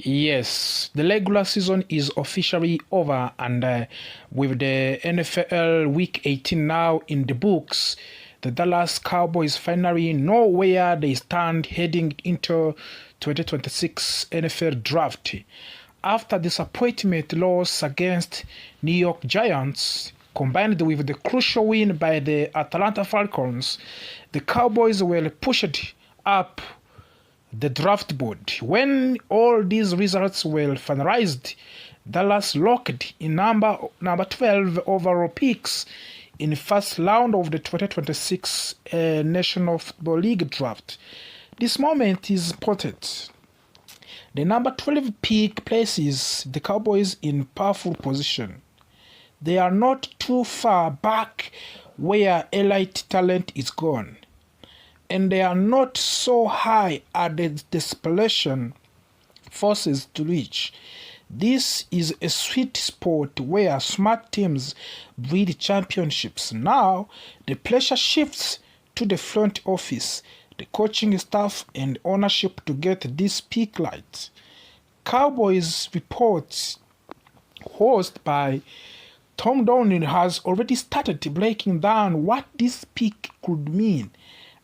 Yes, the regular season is officially over, and with the NFL Week 18 now in the books, the Dallas Cowboys finally know where they stand heading into 2026 NFL Draft. After disappointment loss against New York Giants, combined with the crucial win by the Atlanta Falcons, the Cowboys were pushed up the draft board. When all these results were finalized, Dallas locked in number 12 overall picks in the first round of the 2026 National Football League draft. This moment is important. The number 12 pick places the Cowboys in powerful position. They are not too far back where elite talent is gone, and they are not so high at the desperation forces to reach. This is a sweet spot where smart teams breed championships. Now, the pressure shifts to the front office, the coaching staff, and ownership to get this pick right. Cowboys reports, hosted by Tom Downing, has already started breaking down what this pick could mean.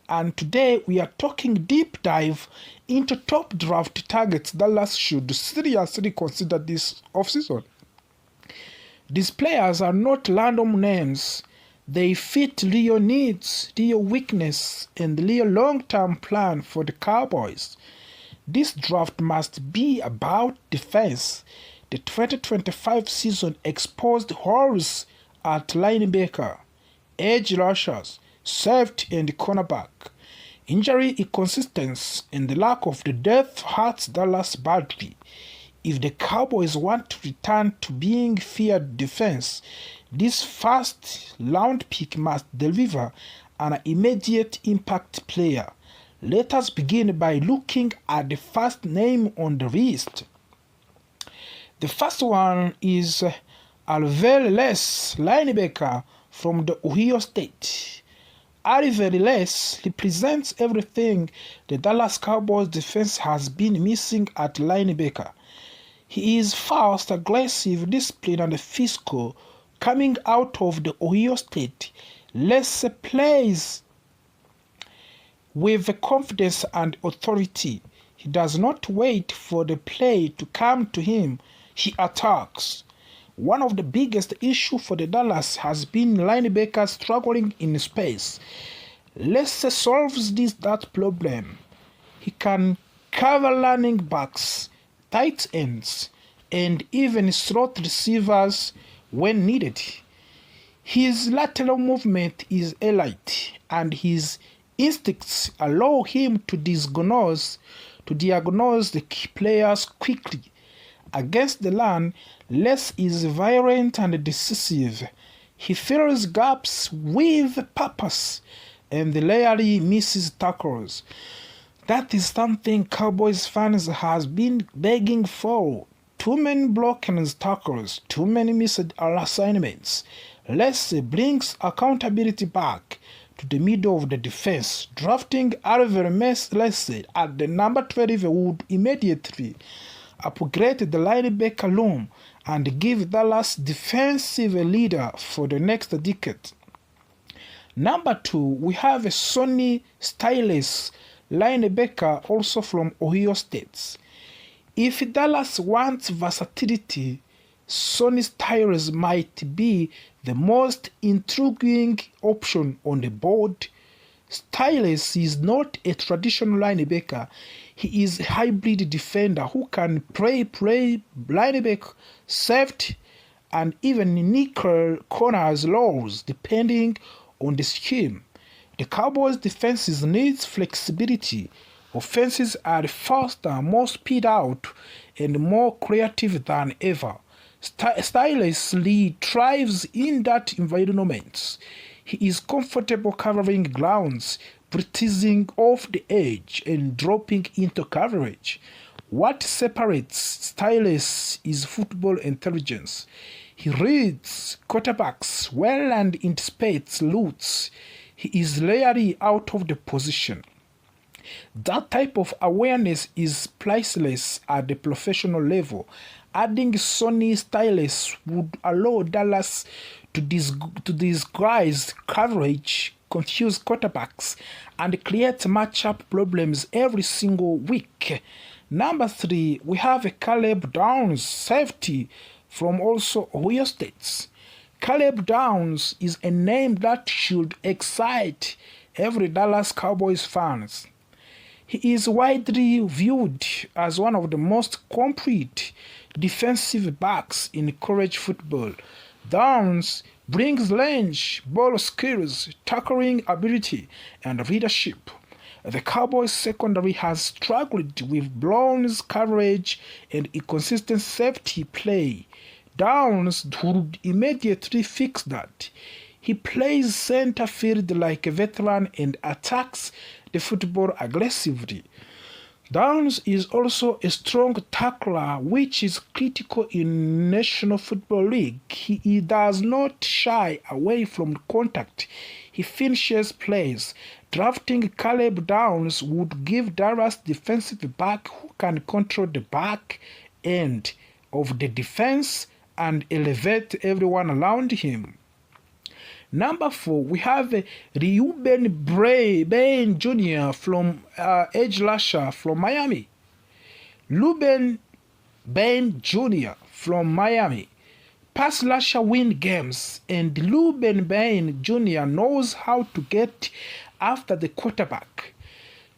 And today we are talking deep dive into top draft targets Dallas should seriously consider this offseason. These players are not random names. They fit real needs, real weakness, and real long-term plan for the Cowboys. This draft must be about defense. The 2025 season exposed holes at linebacker, edge rushers, safety, and cornerback. Injury inconsistency and the lack of the depth hurts Dallas badly. If the Cowboys want to return to being feared defense, this first round pick must deliver an immediate impact player. Let us begin by looking at the first name on the list. The first one is Alvarez, linebacker from the Ohio State. Alvarez represents everything the Dallas Cowboys defense has been missing at linebacker. He is fast, aggressive, disciplined, and physical, coming out of the Ohio State. Less plays with confidence and authority. He does not wait for the play to come to him. He attacks. One of the biggest issues for the Dallas has been linebackers struggling in space. Lesser solves that problem. He can cover running backs, tight ends, and even slot receivers when needed. His lateral movement is elite, and his instincts allow him to diagnose the key players quickly. Against the run, Les is violent and decisive. He fills gaps with purpose and rarely misses tackles. That is something Cowboys fans has been begging for. Too many broken tackles, too many missed assignments. Les brings accountability back to the middle of the defense. Drafting Alvarez at the number 12 would immediately upgrade the linebacker room and give Dallas defensive leader for the next decade. Number 2, we have a Sonny Styles, linebacker also from Ohio State. If Dallas wants versatility, Sonny Styles might be the most intriguing option on the board. Styles is not a traditional linebacker. He is a hybrid defender who can play linebacker, safety, and even nickel corners roles depending on the scheme. The Cowboys' defenses needs flexibility. Offenses are faster, more speed out, and more creative than ever. Styles thrives in that environment. He is comfortable covering grounds, breezing off the edge, and dropping into coverage. What separates Styles is football intelligence. He reads quarterbacks well and anticipates routes. He is rarely out of the position. That type of awareness is priceless at the professional level. Adding Sonny Styles would allow Dallas to disguise coverage, confuse quarterbacks, and create matchup problems every single week. Number 3, we have a Caleb Downs, safety from also Ohio State. Caleb Downs is a name that should excite every Dallas Cowboys fans. He is widely viewed as one of the most complete defensive backs in college football. Downs brings range, ball skills, tackling ability, and leadership. The Cowboys secondary has struggled with blown coverage and inconsistent safety play. Downs would immediately fix that. He plays center field like a veteran and attacks the football aggressively. Downs is also a strong tackler, which is critical in National Football League. He does not shy away from contact. He finishes plays. Drafting Caleb Downs would give Dallas defensive back who can control the back end of the defense and elevate everyone around him. Number 4, we have Reuben Bain Jr. from edge rusher from Miami. Reuben Bain Jr. from Miami. Pass rusher win games, and Reuben Bain Jr. knows how to get after the quarterback.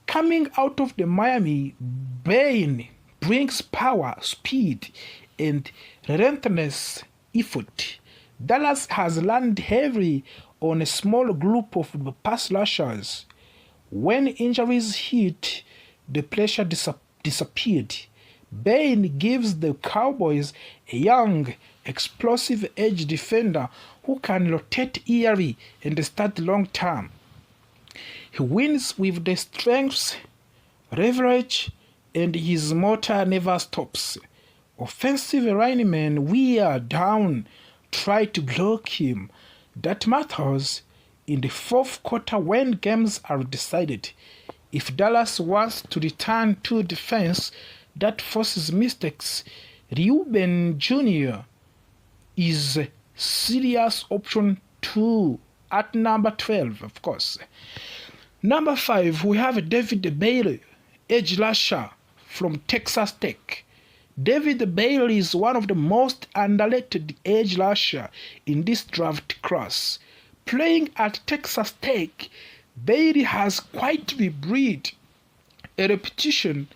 Coming out of the Miami, Bain brings power, speed, and relentless effort. Dallas has landed heavily on a small group of pass rushers. When injuries hit, the pressure disappeared. Bain gives the Cowboys a young, explosive edge defender who can rotate early and start long term. He wins with the strength, leverage, and his motor never stops. Offensive linemen wear down, try to block him. That matters in the fourth quarter when games are decided. If Dallas wants to return to defense that forces mistakes, Reuben Jr. is a serious option too at number 12, of course. Number 5, we have David Bailey, edge rusher from Texas Tech. David Bailey is one of the most underrated edge rusher in this draft class. Playing at Texas Tech, Bailey has quietly bred a reputation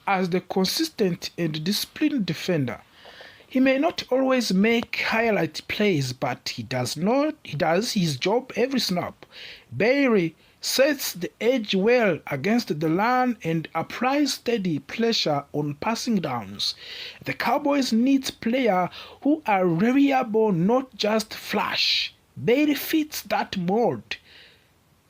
as the consistent and disciplined defender. He may not always make highlight plays, but he does his job every snap. Bailey sets the edge well against the run and applies steady pressure on passing downs. The Cowboys need players who are reliable, not just flash. Bailey fits that mold.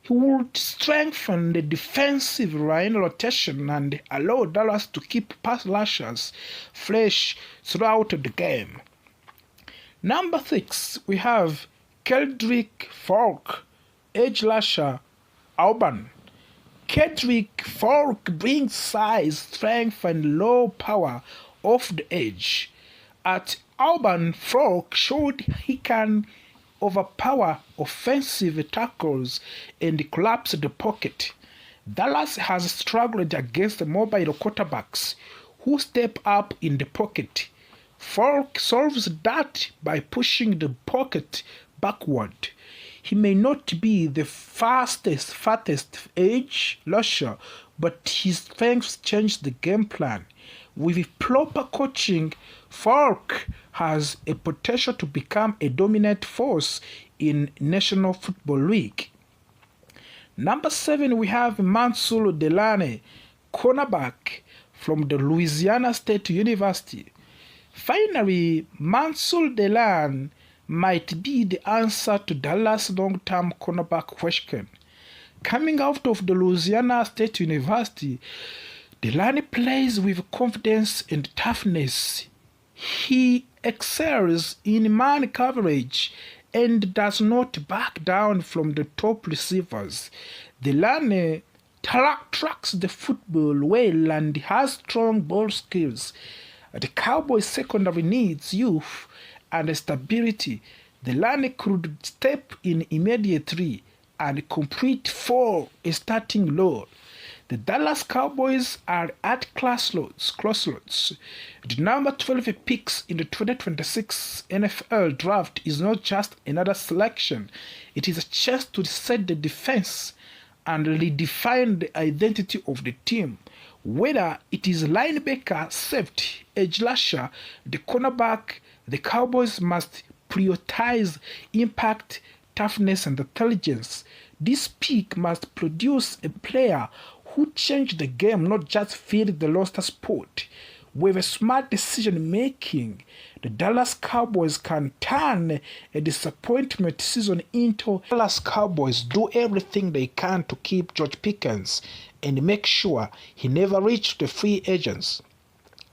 He would strengthen the defensive line rotation and allow Dallas to keep pass rushers fresh throughout the game. Number 6, we have Kendrick Falk, edge rusher, Auburn. Kendrick Falk brings size, strength, and low power off the edge. At Auburn, Falk showed he can overpower offensive tackles and collapse the pocket. Dallas has struggled against mobile quarterbacks who step up in the pocket. Falk solves that by pushing the pocket backward. He may not be the fattest edge rusher, but his strengths change the game plan. With proper coaching, Falk has a potential to become a dominant force in National Football League. Number 7, we have Mansour Delane, cornerback from the Louisiana State University. Finally, Mansour Delane might be the answer to Dallas' long-term cornerback question. Coming out of the Louisiana State University, Delane plays with confidence and toughness. He excels in man coverage and does not back down from the top receivers. Delane tracks the football well and has strong ball skills. The Cowboys secondary needs youth and stability. The line could step in immediately and compete for a starting role. The Dallas Cowboys are at crossroads. The number 12 picks in the 2026 NFL draft is not just another selection. It is a chance to set the defense and redefine the identity of the team. Whether it is linebacker, safety, edge rusher, the cornerback, the Cowboys must prioritize impact, toughness, and intelligence. This pick must produce a player who changed the game, not just filled the roster spot. With a smart decision making, the Dallas Cowboys can turn a disappointment season into Dallas Cowboys do everything they can to keep George Pickens and make sure he never reached the free agents.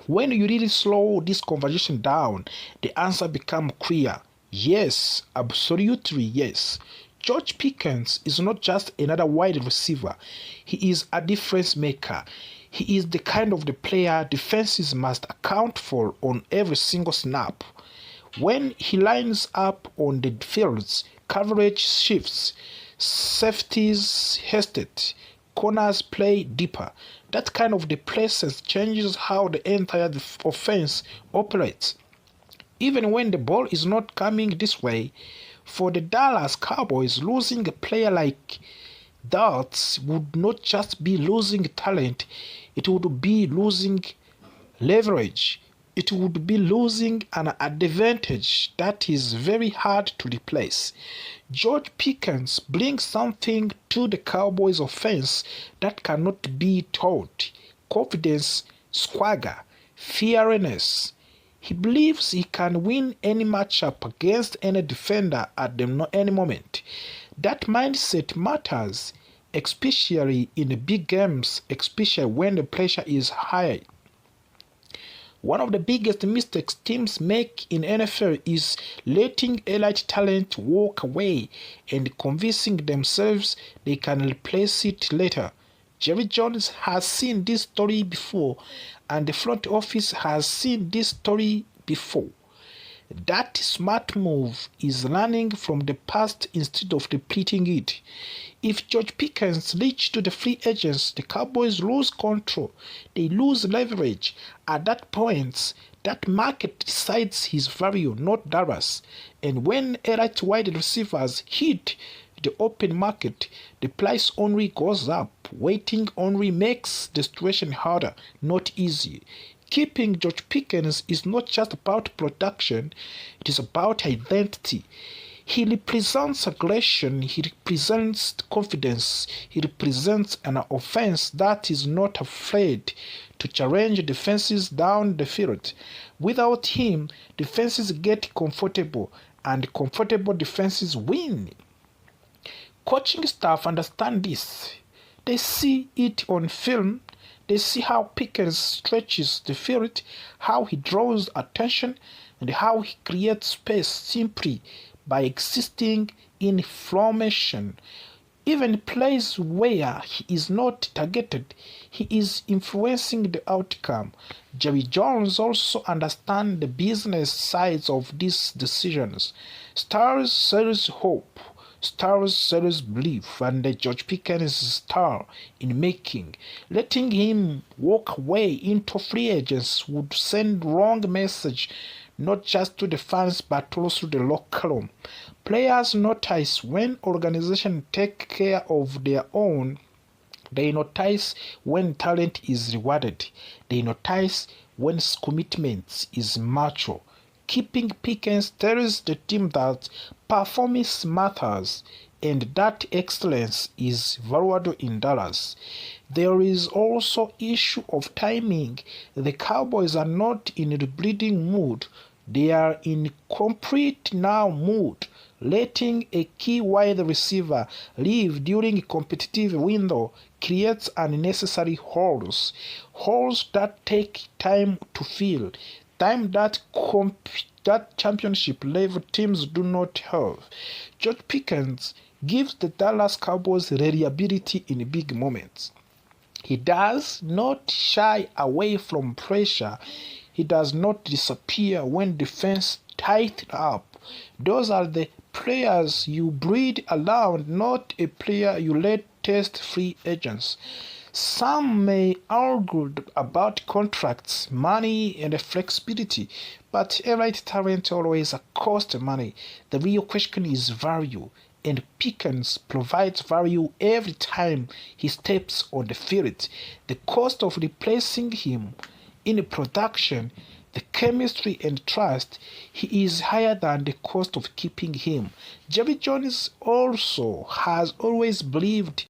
When you really slow this conversation down, the answer becomes clear. Yes, absolutely yes. George Pickens is not just another wide receiver. He is a difference maker. He is the kind of the player defenses must account for on every single snap. When he lines up on the fields, coverage shifts, safeties hesitate, corners play deeper. That kind of the presence changes how the entire offense operates. Even when the ball is not coming this way, for the Dallas Cowboys, losing a player like that would not just be losing talent, it would be losing leverage. It would be losing an advantage that is very hard to replace. George Pickens brings something to the Cowboys offense that cannot be taught. Confidence, swagger, fearlessness. He believes he can win any matchup against any defender at any moment. That mindset matters, especially in the big games, especially when the pressure is high. One of the biggest mistakes teams make in NFL is letting elite talent walk away and convincing themselves they can replace it later. Jerry Jones has seen this story before, and the front office has seen this story before. That smart move is learning from the past instead of repeating it. If George Pickens reaches to the free agents, the Cowboys lose control. They lose leverage. At that point, that market decides his value, not Dallas. And when elite wide receivers hit the open market, the price only goes up. Waiting only makes the situation harder, not easy. Keeping George Pickens is not just about production, it is about identity. He represents aggression, he represents confidence, he represents an offense that is not afraid to challenge defenses down the field. Without him, defenses get comfortable, and comfortable defenses win. Coaching staff understand this. They see it on film. They see how Pickens stretches the field, how he draws attention, and how he creates space simply by existing in formation. Even plays where he is not targeted, he is influencing the outcome. Jerry Jones also understands the business sides of these decisions. Stars sells hope. Stars sells belief, and George Pickens is a star in making. Letting him walk away into free agents would send wrong message, not just to the fans but also the locker room. Players notice when organizations take care of their own. They notice when talent is rewarded. They notice when commitment is mature. Keeping Pickens tells the team that performance matters and that excellence is valuable in Dallas. There is also issue of timing. The Cowboys are not in rebuilding mood. They are in complete now mood. Letting a key wide receiver leave during a competitive window creates unnecessary holes that take time to fill. Time that championship level teams do not have. George Pickens gives the Dallas Cowboys reliability in big moments. He does not shy away from pressure. He does not disappear when defense tighten up. Those are the players you breed around, not a player you let test free agents. Some may argue about contracts, money, and flexibility, but elite talent always costs money. The real question is value, and Pickens provides value every time he steps on the field. The cost of replacing him in production, the chemistry and trust, he is higher than the cost of keeping him. Jerry Jones also has always believed